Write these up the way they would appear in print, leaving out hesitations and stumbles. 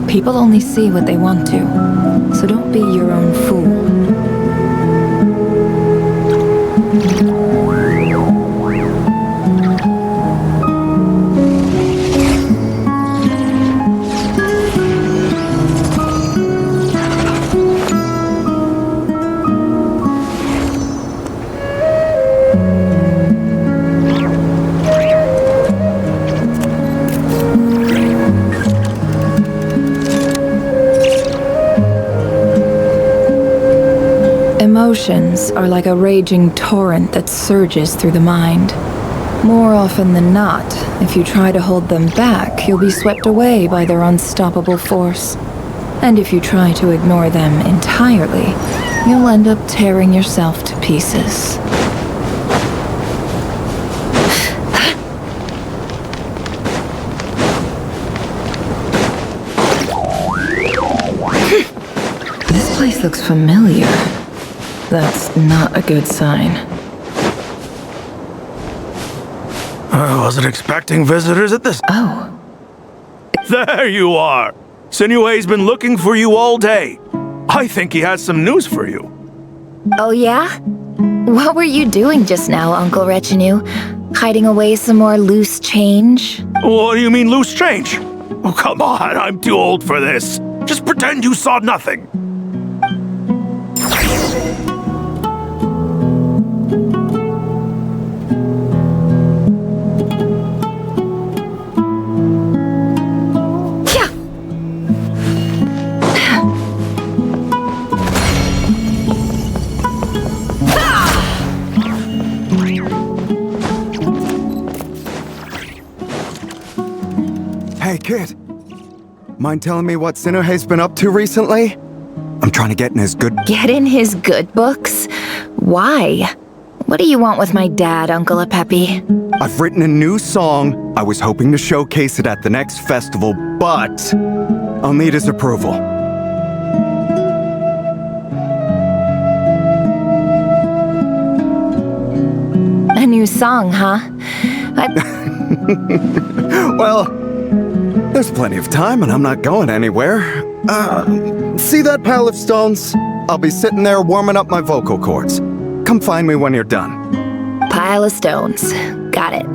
People only see what they want to, so don't be your own fool. Emotions are like a raging torrent that surges through the mind. More often than not, if you try to hold them back, you'll be swept away by their unstoppable force. And if you try to ignore them entirely, you'll end up tearing yourself to pieces. This place looks familiar. That's not a good sign. I wasn't expecting visitors at this. Oh. There you are! Sinue's been looking for you all day. I think he has some news for you. Oh yeah? What were you doing just now, Uncle Retinue? Hiding away some more loose change? What do you mean loose change? Oh, come on, I'm too old for this. Just pretend you saw nothing. Hey, kid. Mind telling me what Sinuhe's been up to recently? I'm trying to get in his good... Get in his good books? Why? What do you want with my dad, Uncle Apepe? I've written a new song. I was hoping to showcase it at the next festival, but I'll need his approval. A new song, huh? Well, there's plenty of time and I'm not going anywhere. See that pile of stones? I'll be sitting there warming up my vocal cords. Come find me when you're done. Pile of stones. Got it.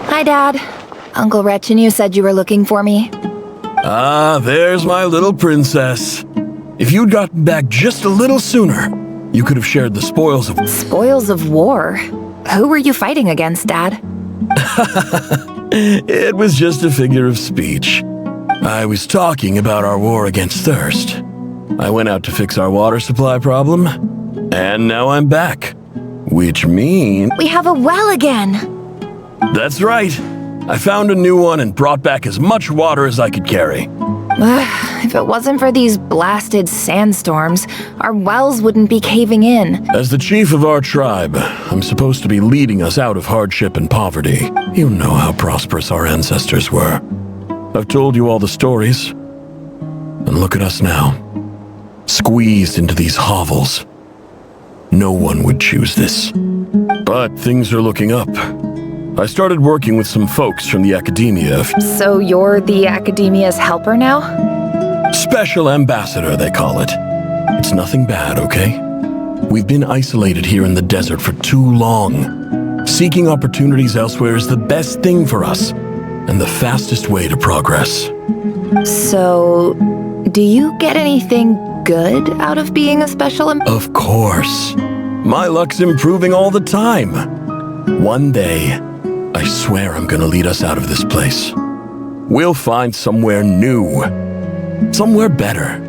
Hi, Dad. Uncle Retinue said you were looking for me. Ah, there's my little princess. If you'd gotten back just a little sooner, you could have shared the spoils of... Spoils of war? Who were you fighting against, Dad? It was just a figure of speech. I was talking about our war against thirst. I went out to fix our water supply problem, and now I'm back. Which means... We have a well again! That's right. I found a new one and brought back as much water as I could carry. If it wasn't for these blasted sandstorms, our wells wouldn't be caving in. As the chief of our tribe, I'm supposed to be leading us out of hardship and poverty. You know how prosperous our ancestors were. I've told you all the stories. And look at us now. Squeezed into these hovels. No one would choose this. But things are looking up. I started working with some folks from the academia. So you're the academia's helper now? Special ambassador, they call it. It's nothing bad, okay? We've been isolated here in the desert for too long. Seeking opportunities elsewhere is the best thing for us, and the fastest way to progress. So, do you get anything good out of being a special Of course. My luck's improving all the time. One day, I swear I'm gonna lead us out of this place. We'll find somewhere new. Somewhere better.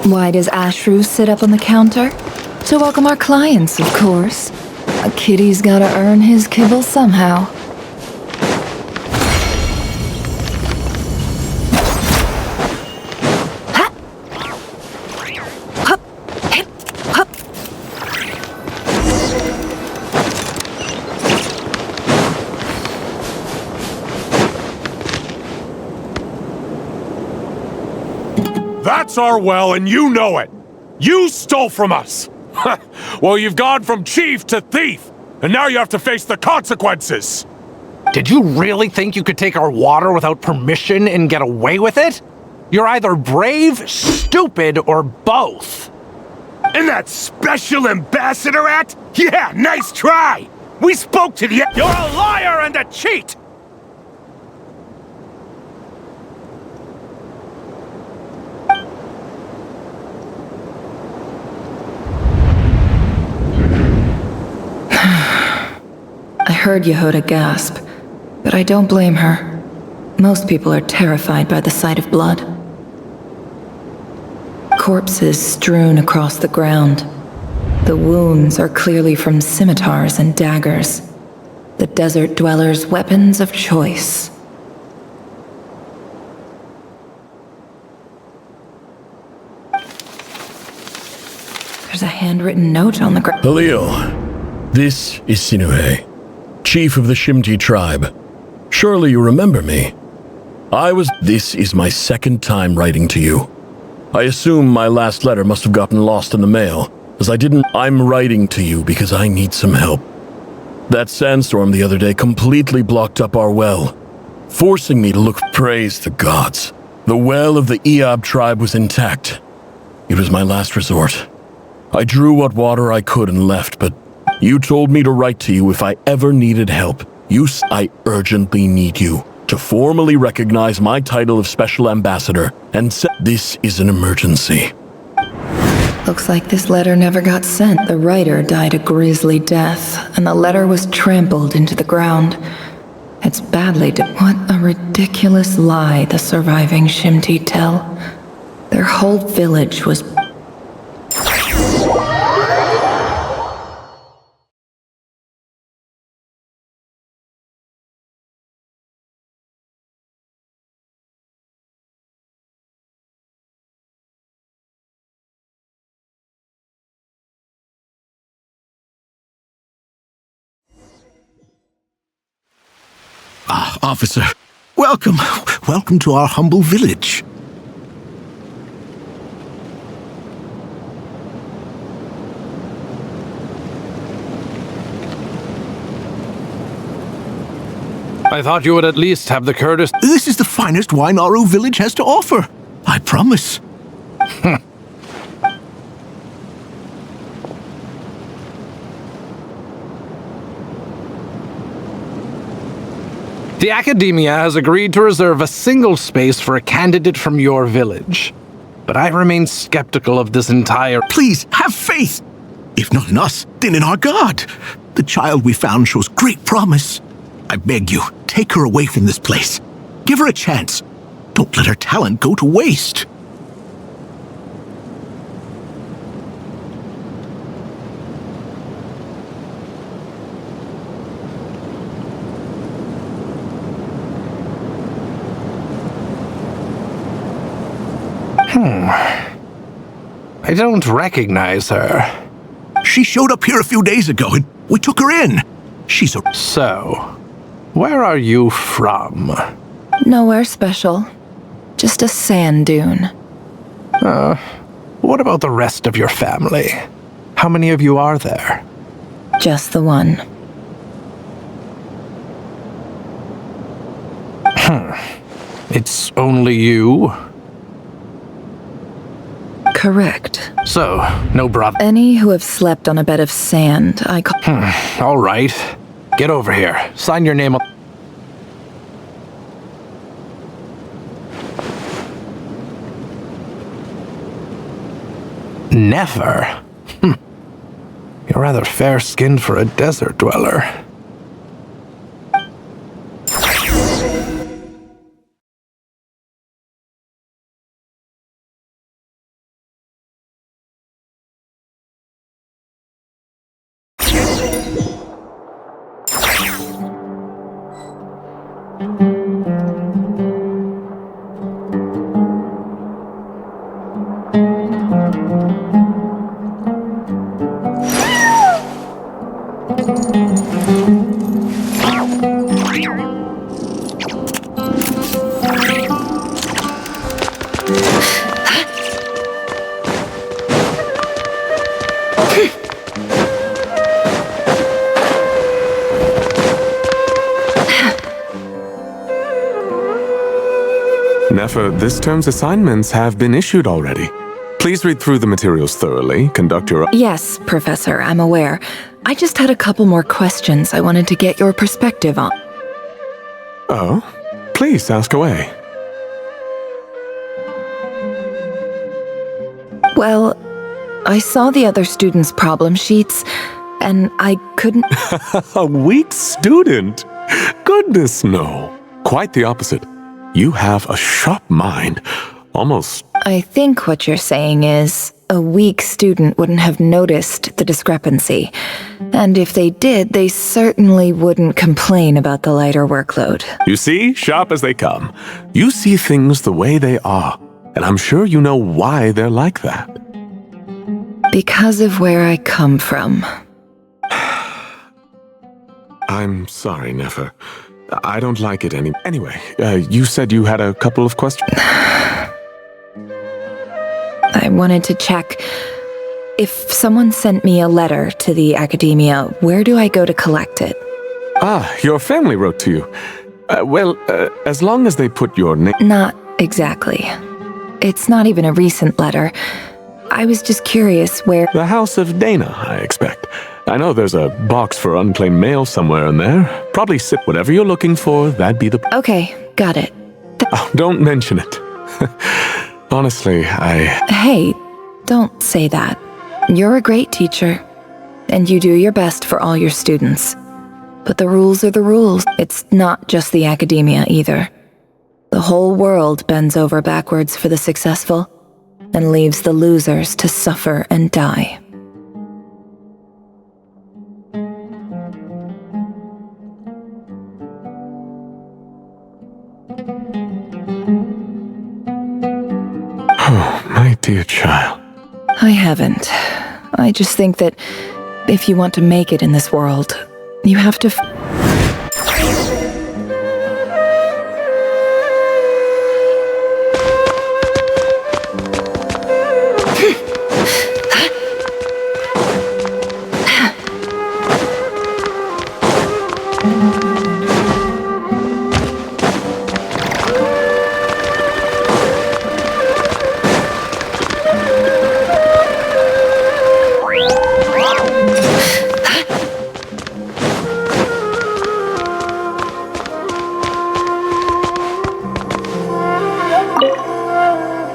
Why does Ashru sit up on the counter? To welcome our clients, of course. A kitty's gotta earn his kibble somehow. Ha! Hup! Hip! Hup! That's our well, and you know it! You stole from us! Well, you've gone from chief to thief, and now you have to face the consequences! Did you really think you could take our water without permission and get away with it? You're either brave, stupid, or both. And that special ambassador act? Yeah, nice try! We spoke to the— You're a liar and a cheat! I heard Yehuda gasp, but I don't blame her. Most people are terrified by the sight of blood. Corpses strewn across the ground. The wounds are clearly from scimitars and daggers. The desert dwellers' weapons of choice. There's a handwritten note on the ground. Halil, this is Sinuhe, chief of the Shimti tribe. Surely you remember me. This is my second time writing to you. I assume my last letter must have gotten lost in the mail, as I'm writing to you because I need some help. That sandstorm the other day completely blocked up our well, forcing me to look. Praise the gods. The well of the Eob tribe was intact. It was my last resort. I drew what water I could and left, but you told me to write to you if I ever needed help. I urgently need you to formally recognize my title of Special Ambassador and say this is an emergency. Looks like this letter never got sent. The writer died a grisly death, and the letter was trampled into the ground. It's badly What a ridiculous lie the surviving Shimti tell. Their whole village was... Officer, welcome. Welcome to our humble village. I thought you would at least have the courtesy. This is the finest wine Aru village has to offer. I promise. The Academia has agreed to reserve a single space for a candidate from your village. But I remain skeptical of this entire... Please, have faith. If not in us, then in our God. The child we found shows great promise. I beg you, take her away from this place. Give her a chance. Don't let her talent go to waste. I don't recognize her. She showed up here a few days ago and we took her in. She's a... So, where are you from? Nowhere special. Just a sand dune. What about the rest of your family? How many of you are there? Just the one. It's only you? Correct. So, no brother. Any who have slept on a bed of sand, I call... All right. Get over here. Sign your name up. Never? You're rather fair-skinned for a desert dweller. Nefer, this term's assignments have been issued already. Please read through the materials thoroughly, conduct your... Yes, Professor, I'm aware. I just had a couple more questions I wanted to get your perspective on. Oh? Please, ask away. Well, I saw the other students' problem sheets, and I couldn't... A weak student? Goodness, no. Quite the opposite. You have a sharp mind. Almost... I think what you're saying is, a weak student wouldn't have noticed the discrepancy. And if they did, they certainly wouldn't complain about the lighter workload. You see, sharp as they come. You see things the way they are. And I'm sure you know why they're like that. Because of where I come from. I'm sorry, Nefer. I don't like it Anyway, you said you had a couple of questions? I wanted to check. If someone sent me a letter to the academia, where do I go to collect it? Ah, your family wrote to you. As long as they put your name... Not exactly. It's not even a recent letter. I was just curious where... The House of Dana, I expect. I know there's a box for unclaimed mail somewhere in there. Probably sit whatever you're looking for, that'd be the... Okay, got it. Oh, don't mention it. Honestly, Hey, don't say that. You're a great teacher, and you do your best for all your students. But the rules are the rules. It's not just the academia either. The whole world bends over backwards for the successful, and leaves the losers to suffer and die. Oh, my dear child. I haven't. I just think that if you want to make it in this world, you have to...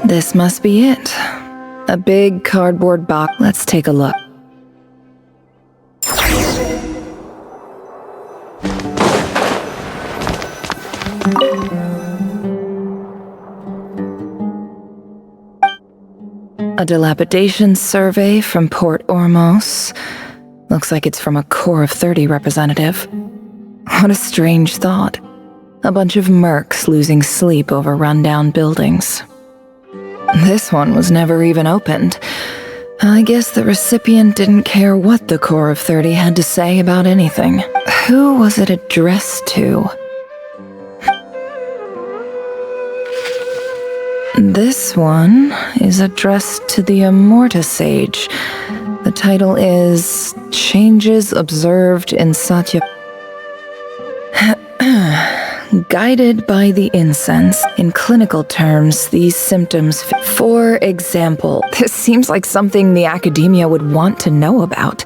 This must be it. A big cardboard box. Let's take a look. A dilapidation survey from Port Ormos. Looks like it's from a Core of 30 representative. What a strange thought. A bunch of mercs losing sleep over rundown buildings. This one was never even opened. I guess the recipient didn't care what the Core of 30 had to say about anything. Who was it addressed to? This one is addressed to the Immorta Sage. The title is Changes Observed in Satya... Guided by the incense. In clinical terms, these symptoms, for example, this seems like something the academia would want to know about.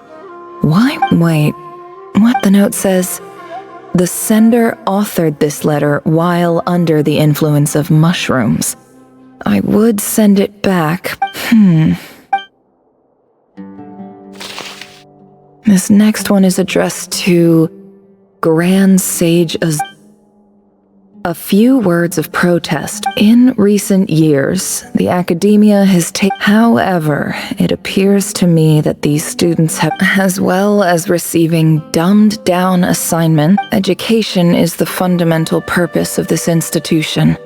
Why? Wait, what the note says? The sender authored this letter while under the influence of mushrooms. I would send it back. This next one is addressed to Grand Sage Az. A few words of protest. In recent years, the academia has taken. However, it appears to me that these students have, as well as receiving dumbed down assignment, education is the fundamental purpose of this institution,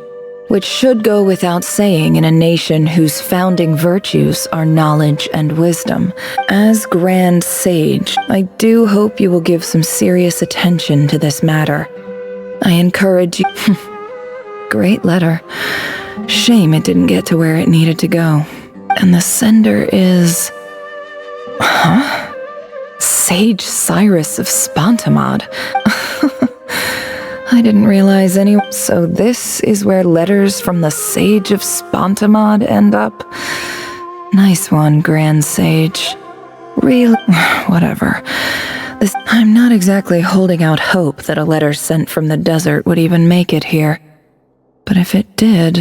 which should go without saying in a nation whose founding virtues are knowledge and wisdom. As Grand Sage, I do hope you will give some serious attention to this matter. I encourage you. Great letter. Shame it didn't get to where it needed to go. And the sender is... Sage Cyrus of Spontamod. I didn't realize any... So this is where letters from the Sage of Spontamod end up? Nice one, Grand Sage. Really? Whatever. I'm not exactly holding out hope that a letter sent from the desert would even make it here. But if it did,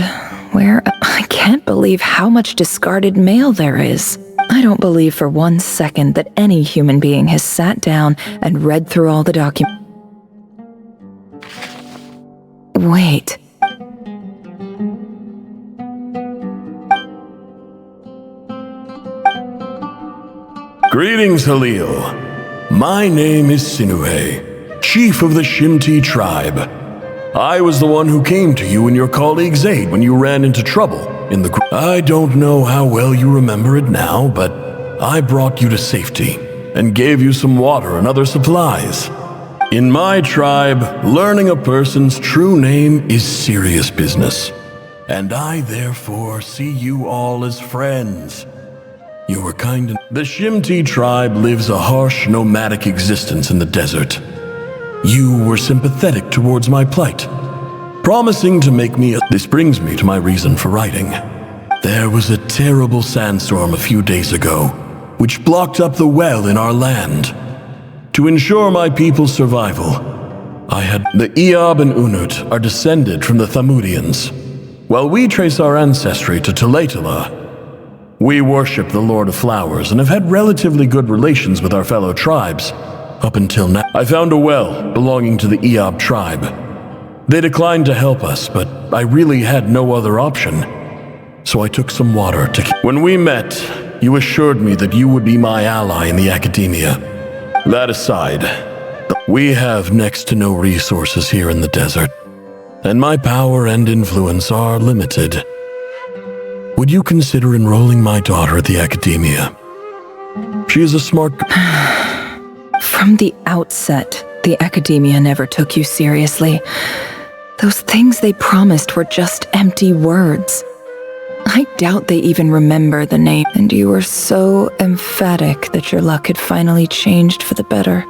where... I can't believe how much discarded mail there is. I don't believe for 1 second that any human being has sat down and read through all the documents. Wait. Greetings, Halil. My name is Sinuhe, chief of the Shimti tribe. I was the one who came to you and your colleague's aid when you ran into trouble in the... I don't know how well you remember it now, but I brought you to safety and gave you some water and other supplies. In my tribe, learning a person's true name is serious business, and I therefore see you all as friends. You were kind and... The Shimti tribe lives a harsh, nomadic existence in the desert. You were sympathetic towards my plight, promising to make me a... This brings me to my reason for writing. There was a terrible sandstorm a few days ago, which blocked up the well in our land. To ensure my people's survival, I had... The Eob and Unut are descended from the Thamudians. While we trace our ancestry to Tulatala, we worship the Lord of Flowers and have had relatively good relations with our fellow tribes, up until now. I found a well belonging to the Eob tribe. They declined to help us, but I really had no other option. So I took some water to... When we met, you assured me that you would be my ally in the academia. That aside, we have next to no resources here in the desert, and my power and influence are limited. Would you consider enrolling my daughter at the academia? She is a smart... From the outset, the academia never took you seriously. Those things they promised were just empty words. I doubt they even remember the name, and you were so emphatic that your luck had finally changed for the better.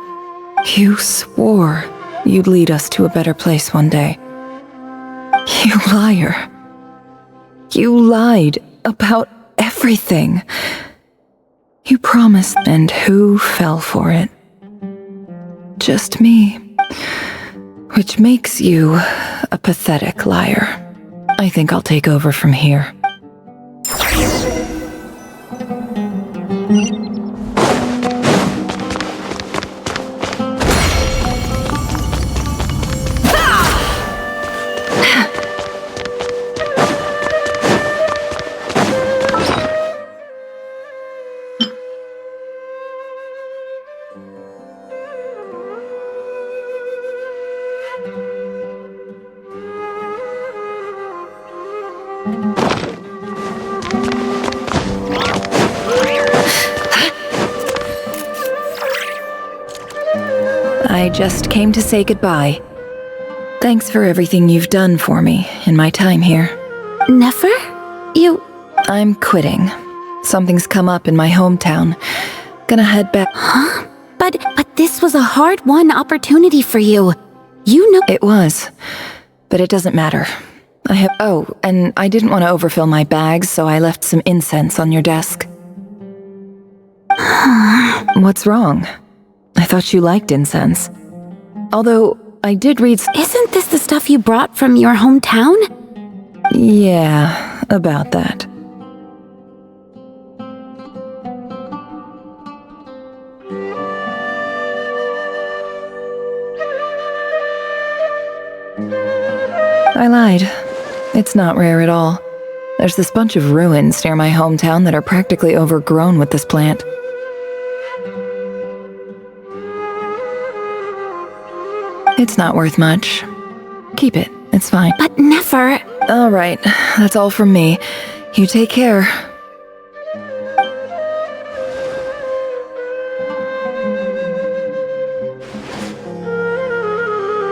You swore you'd lead us to a better place one day. You liar. You lied about everything. You promised, and who fell for it? Just me. Which makes you a pathetic liar. I think I'll take over from here. I just came to say goodbye. Thanks for everything you've done for me in my time here. Never? You... I'm quitting. Something's come up in my hometown. Gonna head back. Huh? But this was a hard-won opportunity for you. You know... It was. but it doesn't matter. Oh, and I didn't want to overfill my bags, so I left some incense on your desk. What's wrong? I thought you liked incense. Although, I did read... Isn't this the stuff you brought from your hometown? Yeah, about that. I lied. It's not rare at all. There's this bunch of ruins near my hometown that are practically overgrown with this plant. It's not worth much. Keep it. It's fine. But never... All right. That's all from me. You take care.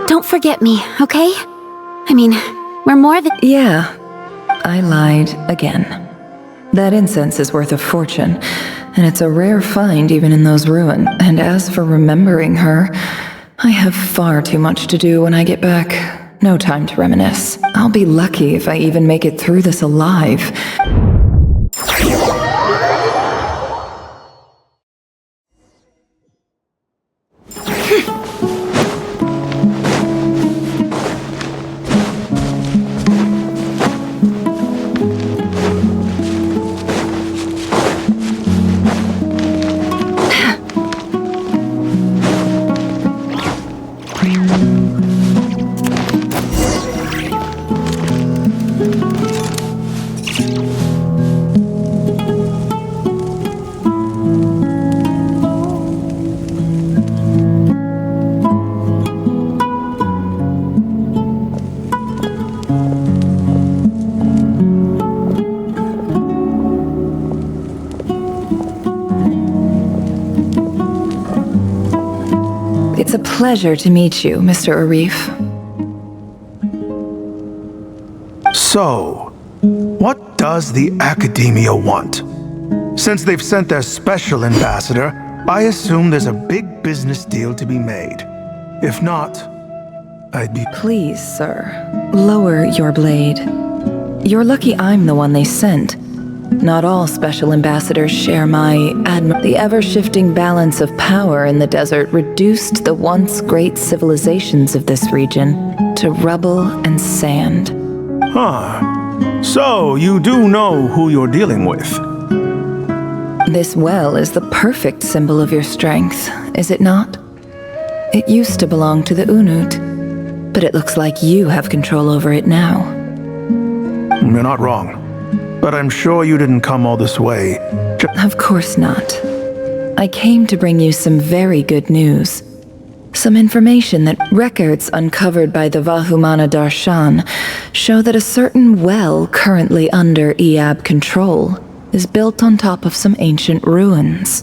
Don't forget me, okay? I mean, we're more than... Yeah. I lied again. That incense is worth a fortune, and it's a rare find even in those ruins. And as for remembering her... I have far too much to do when I get back. No time to reminisce. I'll be lucky if I even make it through this alive. It's a pleasure to meet you, Mr. Arif. So, what does the Academia want? Since they've sent their special ambassador, I assume there's a big business deal to be made. If not, I'd be... Please, sir, lower your blade. You're lucky I'm the one they sent. Not all special ambassadors share my The ever-shifting balance of power in the desert reduced the once great civilizations of this region to rubble and sand. Huh. So, you do know who you're dealing with? This well is the perfect symbol of your strength, is it not? It used to belong to the Unut, but it looks like you have control over it now. You're not wrong. But I'm sure you didn't come all this way. Of course not. I came to bring you some very good news. Some information that records uncovered by the Vahumana Darshan show that a certain well currently under Iab control is built on top of some ancient ruins.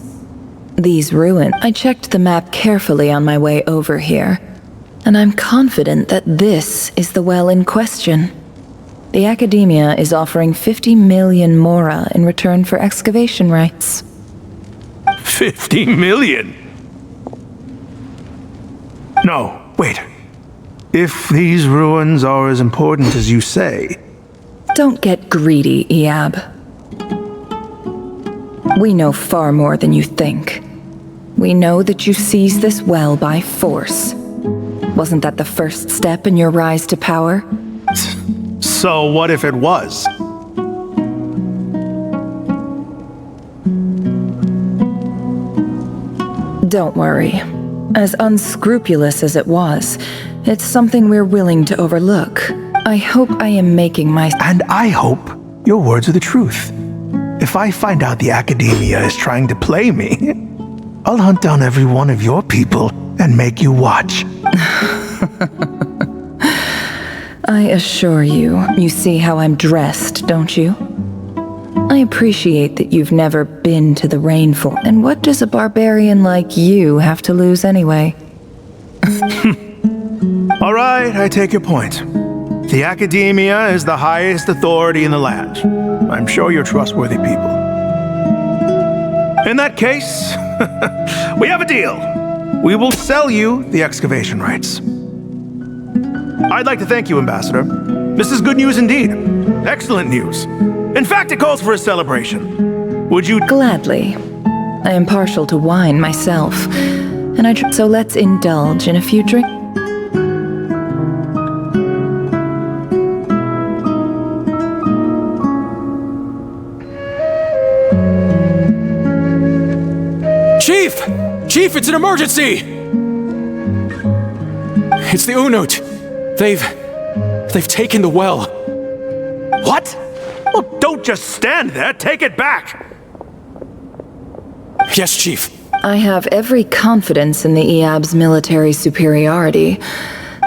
These ruins... I checked the map carefully on my way over here, and I'm confident that this is the well in question. The Academia is offering 50 million mora in return for excavation rights. 50 million? No, wait. If these ruins are as important as you say... Don't get greedy, Iab. We know far more than you think. We know that you seized this well by force. Wasn't that the first step in your rise to power? So what if it was? Don't worry. As unscrupulous as it was, it's something we're willing to overlook. I hope I am making my... And I hope your words are the truth. If I find out the Academia is trying to play me, I'll hunt down every one of your people and make you watch. I assure you, you see how I'm dressed, don't you? I appreciate that you've never been to the rainforest. And what does a barbarian like you have to lose anyway? All right, I take your point. The Academia is the highest authority in the land. I'm sure you're trustworthy people. In that case, we have a deal. We will sell you the excavation rights. I'd like to thank you, Ambassador. This is good news indeed. Excellent news. In fact, it calls for a celebration. Would you... Gladly. I am partial to wine myself, and so let's indulge in a few drinks. Chief! Chief, it's an emergency! It's the Unut. They've taken the well. What? Well, don't just stand there. Take it back. Yes, Chief. I have every confidence in the Eab's military superiority.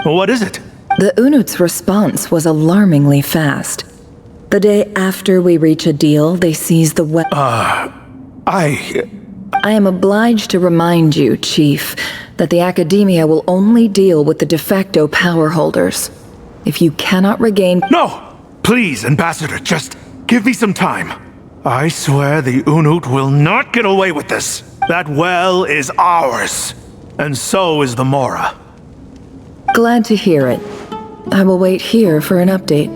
What is it? The Unut's response was alarmingly fast. The day after we reach a deal, they seize the well. I am obliged to remind you, Chief, that the Academia will only deal with the de facto power holders. If you cannot regain— No! Please, Ambassador, just give me some time. I swear the Unut will not get away with this. That well is ours. And so is the Mora. Glad to hear it. I will wait here for an update.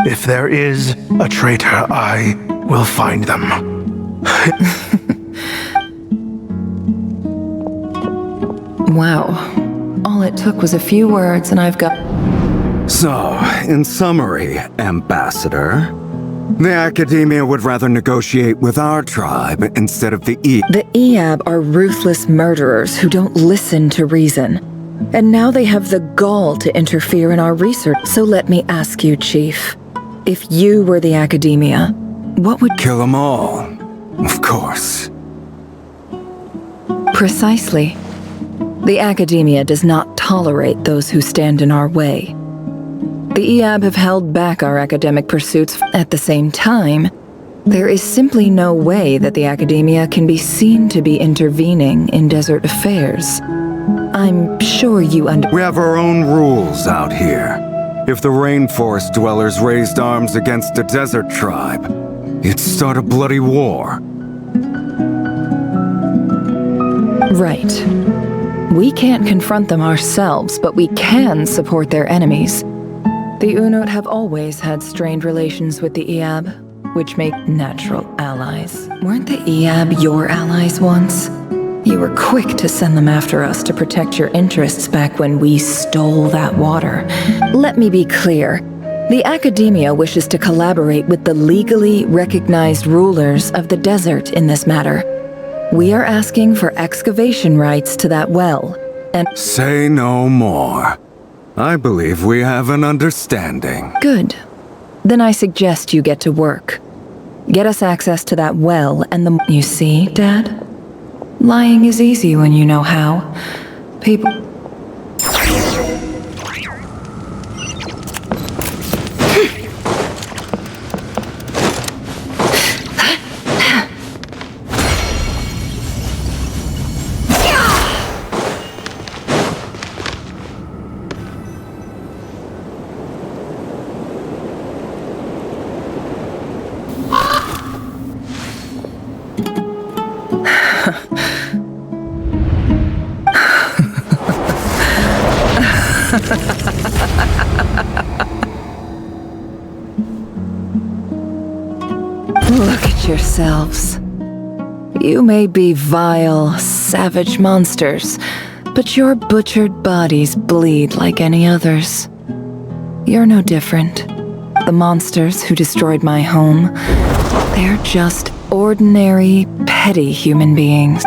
If there is a traitor, I will find them. Wow. All it took was a few words and I've got— So, in summary, Ambassador, the Academia would rather negotiate with our tribe instead of the The Eab are ruthless murderers who don't listen to reason. And now they have the gall to interfere in our research. So let me ask you, Chief. If you were the Academia, what would— Kill them all, of course. Precisely. The Academia does not tolerate those who stand in our way. The Eab have held back our academic pursuits. At the same time, there is simply no way that the Academia can be seen to be intervening in desert affairs. I'm sure you We have our own rules out here. If the rainforest dwellers raised arms against a desert tribe, it'd start a bloody war. Right. We can't confront them ourselves, but we can support their enemies. The Unut have always had strained relations with the Eab, which make natural allies. Weren't the Eab your allies once? You were quick to send them after us to protect your interests back when we stole that water. Let me be clear. The Academia wishes to collaborate with the legally recognized rulers of the desert in this matter. We are asking for excavation rights to that well, and— Say no more. I believe we have an understanding. Good. Then I suggest you get to work. Get us access to that well and the— You see, Dad? Lying is easy when you know how. People— Look at yourselves. You may be vile, savage monsters, but your butchered bodies bleed like any others. You're no different. The monsters who destroyed my home, they're just ordinary, petty human beings.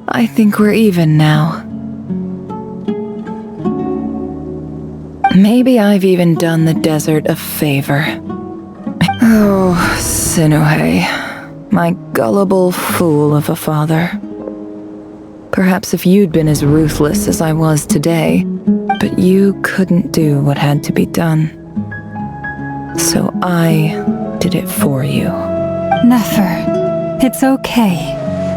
I think we're even now. Maybe I've even done the desert a favor. Oh, Sinuhe, my gullible fool of a father. Perhaps if you'd been as ruthless as I was today, but you couldn't do what had to be done. So I did it for you. Nefer, it's okay.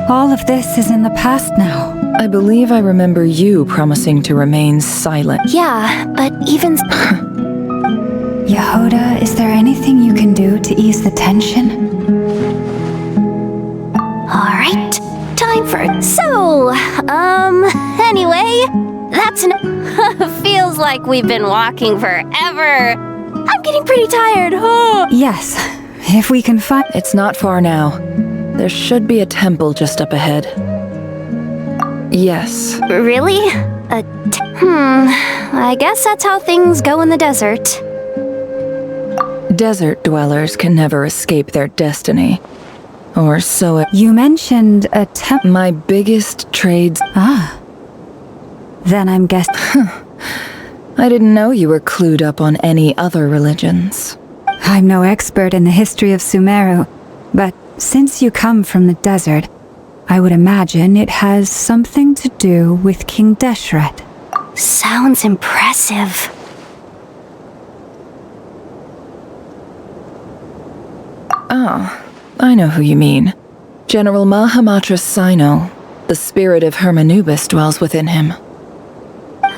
All of this is in the past now. I believe I remember you promising to remain silent. Yeah, but even... Yehuda, is there anything you can do to ease the tension? Alright, time for it. So, Anyway, that's feels like we've been walking forever. I'm getting pretty tired. Yes, if we can find... It's not far now. There should be a temple just up ahead. Yes. Really? I guess that's how things go in the desert. Desert dwellers can never escape their destiny. Or so it... You mentioned a temple. My biggest trades... Ah. Then I'm guessing... I didn't know you were clued up on any other religions. I'm no expert in the history of Sumeru, but since you come from the desert, I would imagine it has something to do with King Deshret. Sounds impressive. Ah, I know who you mean. General Mahamatra Sino. The spirit of Hermanubis dwells within him.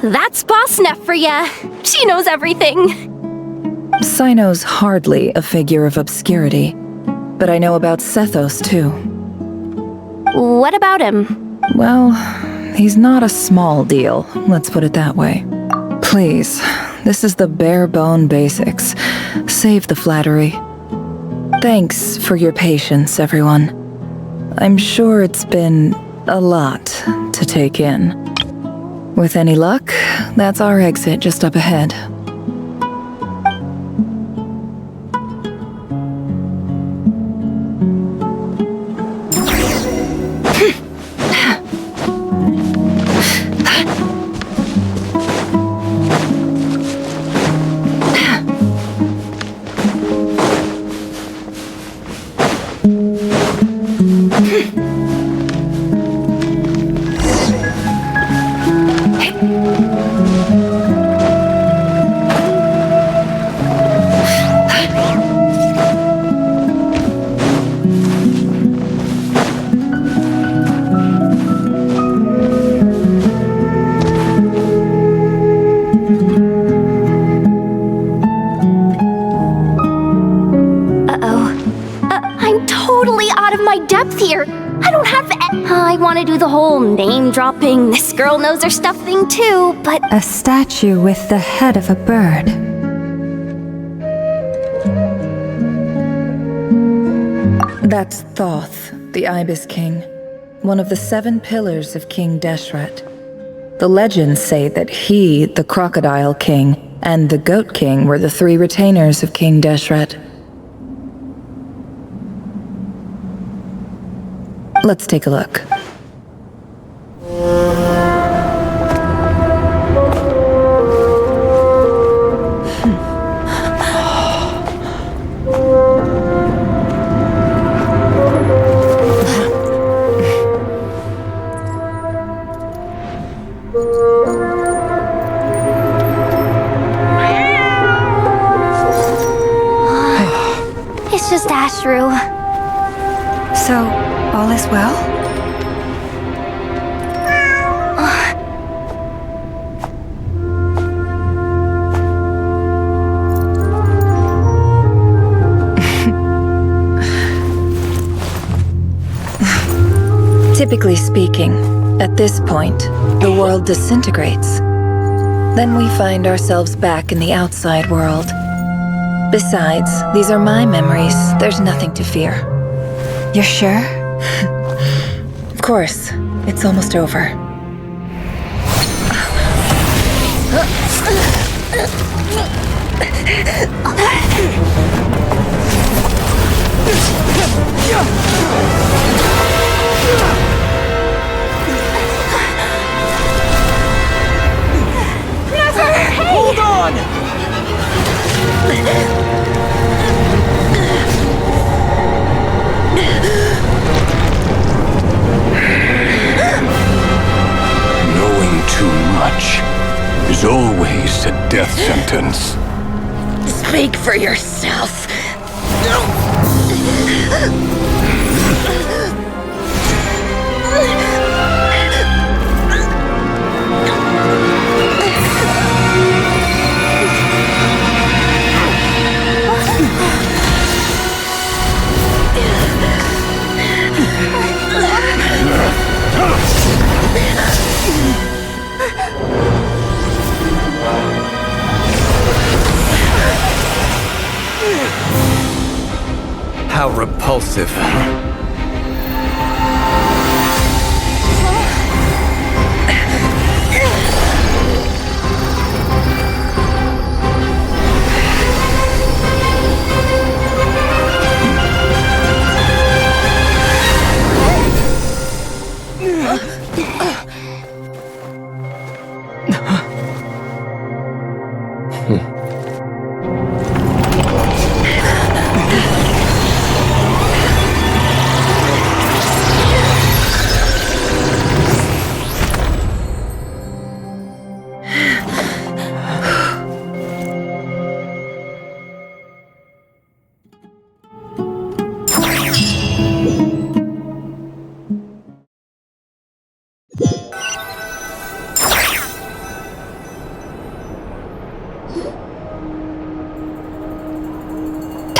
That's Boss Neff for ya. She knows everything. Sino's hardly a figure of obscurity, but I know about Sethos too. What about him? Well, he's not a small deal, let's put it that way. Please, this is the bare-bone basics. Save the flattery. Thanks for your patience, everyone. I'm sure it's been a lot to take in. With any luck, that's our exit just up ahead. I want to do the whole name-dropping, this girl knows her stuff thing too, but... A statue with the head of a bird. That's Thoth, the Ibis King, one of the 7 pillars of King Deshret. The legends say that he, the Crocodile King, and the Goat King were the 3 retainers of King Deshret. Let's take a look. It's just Ashru. So, all is well? Typically speaking, at this point, the world disintegrates. Then we find ourselves back in the outside world. Besides, these are my memories. There's nothing to fear. You're sure? Of course. It's almost over. Never! Hey! Hold on! Knowing too much is always a death sentence. Speak for yourself. How repulsive.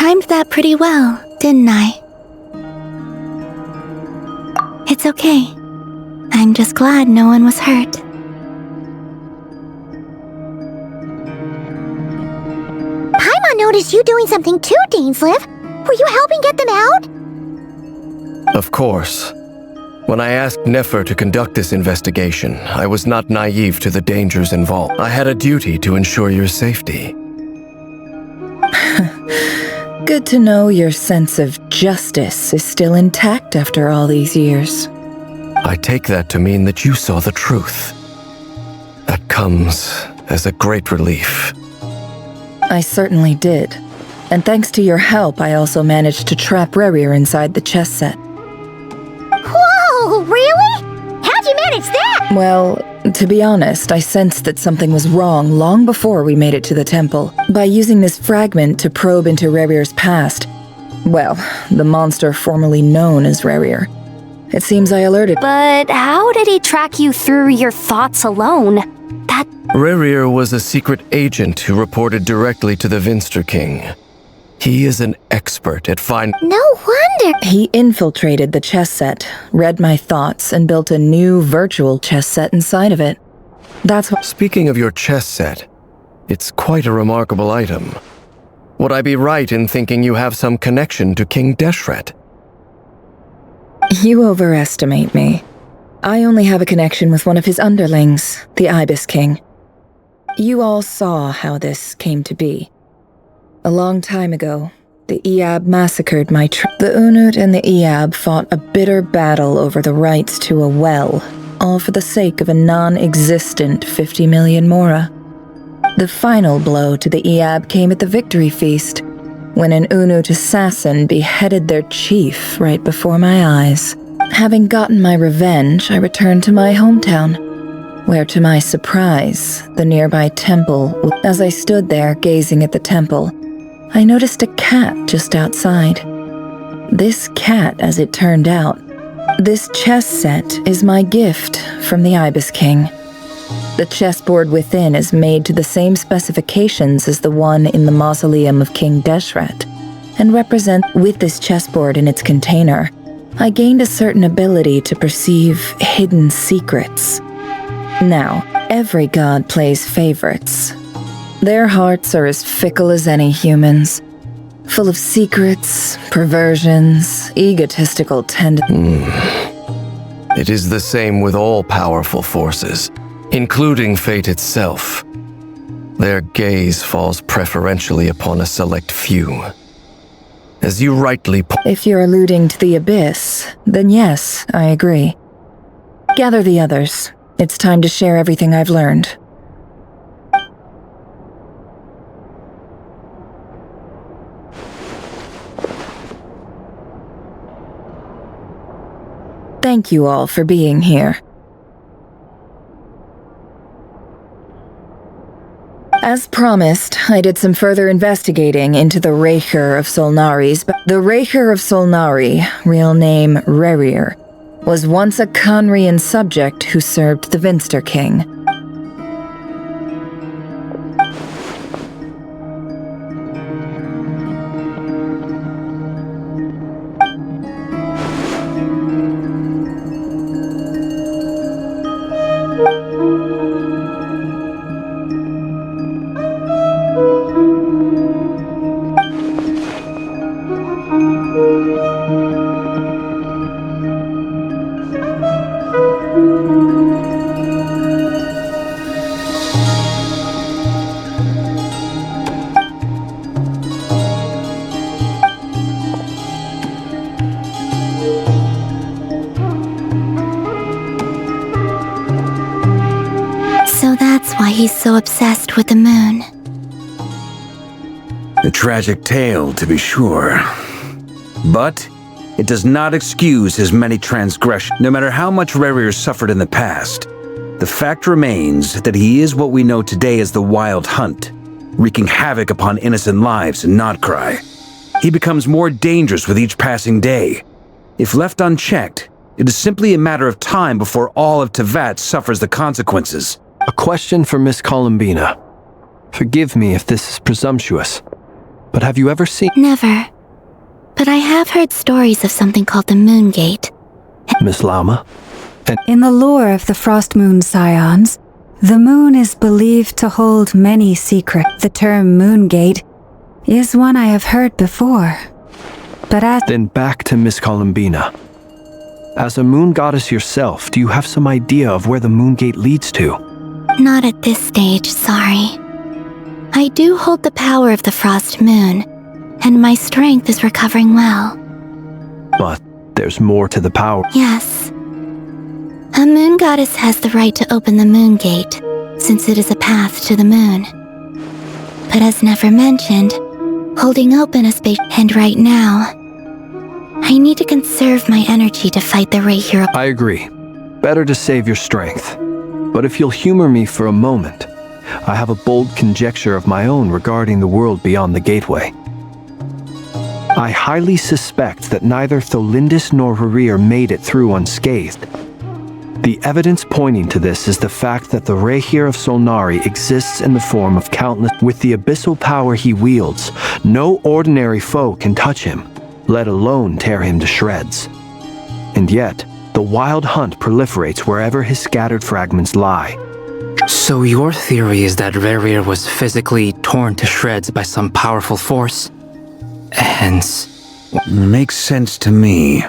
Timed that pretty well, didn't I? It's okay. I'm just glad no one was hurt. Paimon noticed you doing something too, Dainsleif. Were you helping get them out? Of course. When I asked Nefer to conduct this investigation, I was not naive to the dangers involved. I had a duty to ensure your safety. Good to know your sense of justice is still intact after all these years. I take that to mean that you saw the truth. That comes as a great relief. I certainly did. And thanks to your help, I also managed to trap Rerir inside the chess set. Whoa, really? How'd you manage that? Well, to be honest, I sensed that something was wrong long before we made it to the temple. By using this fragment to probe into Rerir's past, well, the monster formerly known as Rerir. It seems I alerted. But how did he track you through your thoughts alone? Rerir was a secret agent who reported directly to the Vinster King. He is an expert at No wonder! He infiltrated the chess set, read my thoughts, and built a new virtual chess set inside of it. That's what— Speaking of your chess set, it's quite a remarkable item. Would I be right in thinking you have some connection to King Deshret? You overestimate me. I only have a connection with one of his underlings, the Ibis King. You all saw how this came to be. A long time ago, the Eab massacred my The Unut and the Eab fought a bitter battle over the rights to a well, all for the sake of a non-existent 50 million mora. The final blow to the Eab came at the victory feast, when an Unut assassin beheaded their chief right before my eyes. Having gotten my revenge, I returned to my hometown, where to my surprise, the nearby temple— As I stood there gazing at the temple, I noticed a cat just outside. This cat, as it turned out, this chess set is my gift from the Ibis King. The chessboard within is made to the same specifications as the one in the mausoleum of King Deshret, and with this chessboard in its container, I gained a certain ability to perceive hidden secrets. Now, every god plays favorites. Their hearts are as fickle as any human's, full of secrets, perversions, egotistical tendencies. It is the same with all powerful forces, including fate itself. Their gaze falls preferentially upon a select few. As you rightly If you're alluding to the Abyss, then yes, I agree. Gather the others. It's time to share everything I've learned. Thank you all for being here. As promised, I did some further investigating into the Reicher of Solnari's. The Reicher of Solnari, real name Rerir, was once a Conrian subject who served the Vinster King. he's so obsessed with the moon. A tragic tale, to be sure. But it does not excuse his many transgressions. No matter how much Rerir suffered in the past, the fact remains that he is what we know today as the Wild Hunt, wreaking havoc upon innocent lives in Nodcry. He becomes more dangerous with each passing day. If left unchecked, it is simply a matter of time before all of Tevat suffers the consequences. A question for Miss Columbina. Forgive me if this is presumptuous, but have you ever seen— Never. But I have heard stories of something called the Moon Gate. Miss Lama? In the lore of the Frost Moon Scions, the moon is believed to hold many secrets. The term Moon Gate is one I have heard before. But Then back to Miss Columbina. As a moon goddess yourself, do you have some idea of where the Moon Gate leads to? Not at this stage, sorry. I do hold the power of the Frost Moon, and my strength is recovering well. But there's more to the power. Yes. A moon goddess has the right to open the Moon Gate, since it is a path to the moon. But as Nefer mentioned, holding open a space— and right now, I need to conserve my energy to fight the Reir. I agree. Better to save your strength. But if you'll humor me for a moment, I have a bold conjecture of my own regarding the world beyond the gateway. I highly suspect that neither Tholindis nor Rerir made it through unscathed. The evidence pointing to this is the fact that the Reir of Solnari exists in the form of countless— With the abyssal power he wields, no ordinary foe can touch him, let alone tear him to shreds. And yet, the Wild Hunt proliferates wherever his scattered fragments lie. So your theory is that Rerir was physically torn to shreds by some powerful force? Hence— Makes sense to me.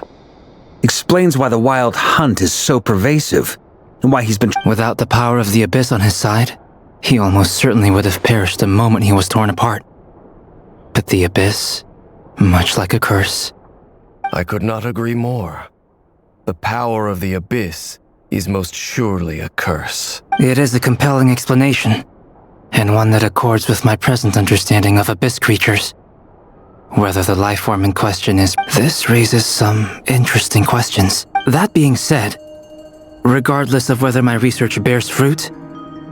Explains why the Wild Hunt is so pervasive, and why he's been— Without the power of the Abyss on his side, he almost certainly would have perished the moment he was torn apart. But the Abyss, much like a curse— I could not agree more. The power of the Abyss is most surely a curse. It is a compelling explanation, and one that accords with my present understanding of Abyss creatures. Whether the life form in question is— This raises some interesting questions. That being said, regardless of whether my research bears fruit,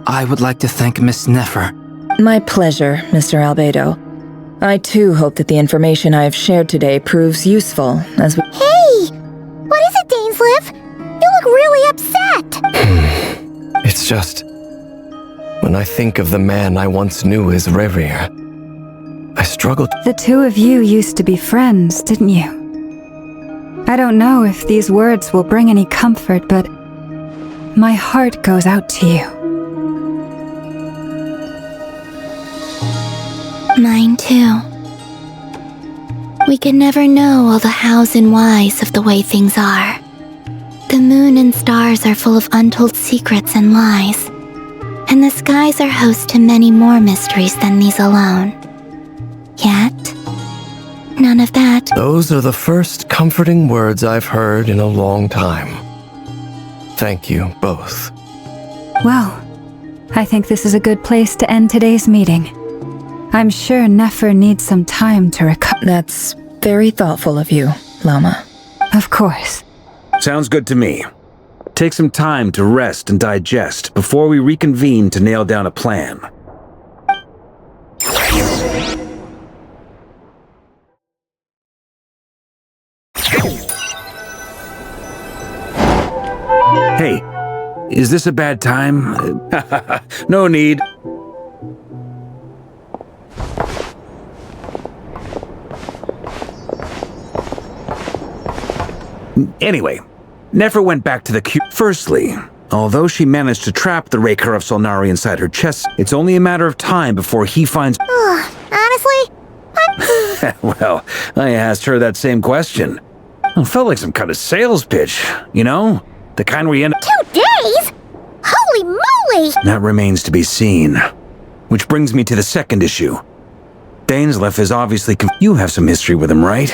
I would like to thank Miss Nefer. My pleasure, Mr. Albedo. I too hope that the information I have shared today proves useful as we— Hey! What is it, Dainsleif? You look really upset! It's just— when I think of the man I once knew as Rerir, I struggled. The two of you used to be friends, didn't you? I don't know if these words will bring any comfort, but my heart goes out to you. Mine too. We can never know all the hows and whys of the way things are. The moon and stars are full of untold secrets and lies, and the skies are host to many more mysteries than these alone. Yet, none of that— Those are the first comforting words I've heard in a long time. Thank you both. Well, I think this is a good place to end today's meeting. I'm sure Nefer needs some time to recover. That's very thoughtful of you, Lama. Of course. Sounds good to me. Take some time to rest and digest before we reconvene to nail down a plan. Hey, is this a bad time? No need. Anyway, Nefer went back to the cube. Firstly, although she managed to trap the Reir of Solnari inside her chest, it's only a matter of time before he finds— Honestly? Well, I asked her that same question. It felt like some kind of sales pitch, you know? The kind where you end— 2 days? Holy moly! That remains to be seen. Which brings me to the second issue. Dainsleif is obviously You have some history with him, right?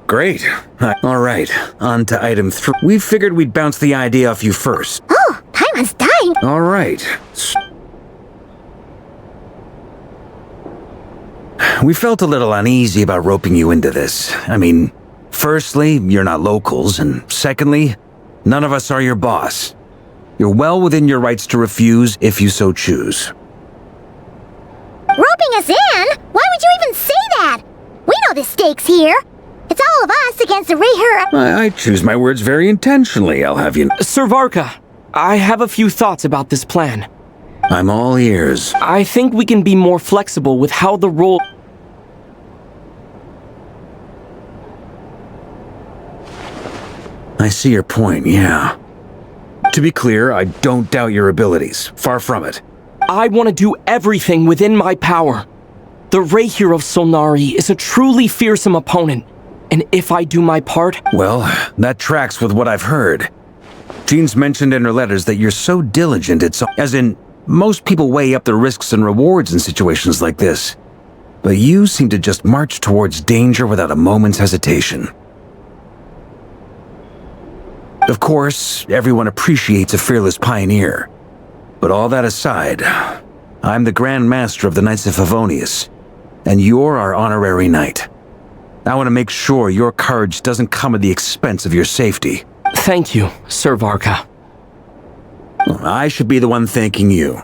Great. All right, on to item 3. We figured we'd bounce the idea off you first. Oh, Paimon's dying! All right. we felt a little uneasy about roping you into this. I mean, firstly, you're not locals, and secondly, none of us are your boss. You're well within your rights to refuse if you so choose. Roping us in? Why would you even say that? We know the stakes here. It's all of us against the Rayher. I choose my words very intentionally, I'll have you. Sir Varka, I have a few thoughts about this plan. I'm all ears. I think we can be more flexible with how the role... I see your point, yeah. To be clear, I don't doubt your abilities. Far from it. I want to do everything within my power. The Rayher of Solnari is a truly fearsome opponent, and if I do my part... Well, that tracks with what I've heard. Jean's mentioned in her letters that you're so diligent it's... As in, most people weigh up the risks and rewards in situations like this. But you seem to just march towards danger without a moment's hesitation. Of course, everyone appreciates a fearless pioneer. But all that aside, I'm the Grand Master of the Knights of Favonius, and you're our honorary knight. I want to make sure your courage doesn't come at the expense of your safety. Thank you, Sir Varka. I should be the one thanking you.